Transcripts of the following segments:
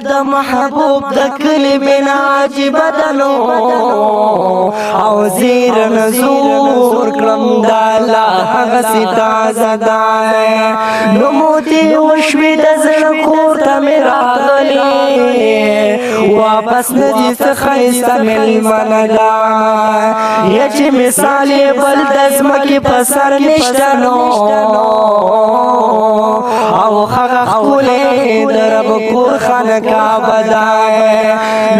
د محبوب د کلمې نه عجیب دنو او زیر نزور کړم د الله هغسې تازه دی نو موتې وشوې د زړه کور ته مې راغلې واپس نه ځي څه ښایسته مېلمنه ده یا چې مثال یې بل د ځمکې په سر نشته نو او هغه ښکلې د رب کور خانقاه ده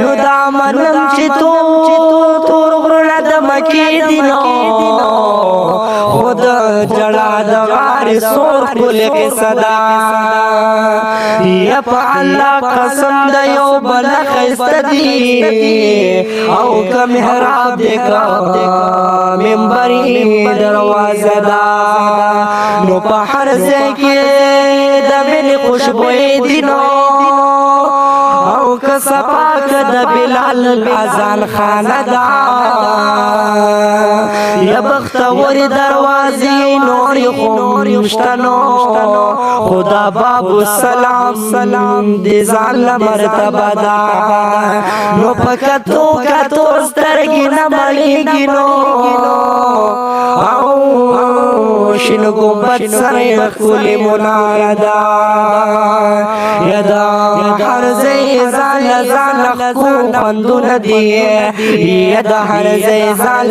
نو دا منم چې تور غرونه د مکې دي نو خود جړا د غارې سور ښکلې قصه ده یا په الله قسم د یو بل ښایسته دي او که محراب دی که منبري دروازه ده نو په هر ځای کې د مینې خوشبویې دي نو او که صفا که د بلال اذان خانه ده یا بختورې دروازې نورې خو شته نو خدا باب السلام دې ځان له مرتبه ده نو په کتو سترګې نه مړېږي نو او شین ګمبد سره یې ښکلې مناره ده یا د هر ځای ځان له خوندونه دي یا د هر ځای ځان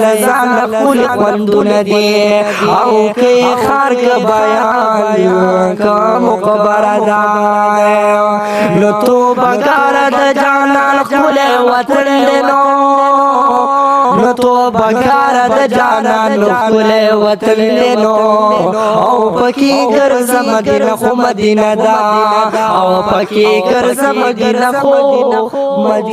له ښکلې خوندونه دي او که یې ښار که بیان که مقبره ده نو توبهګاره د جانان ښکلی وطن دی نو توبهګاره د جانان ښکلی وطن دی نو او پکې ګرځه مدینه خو مدینه ده او پکې ګرځه مدینه خو مدینه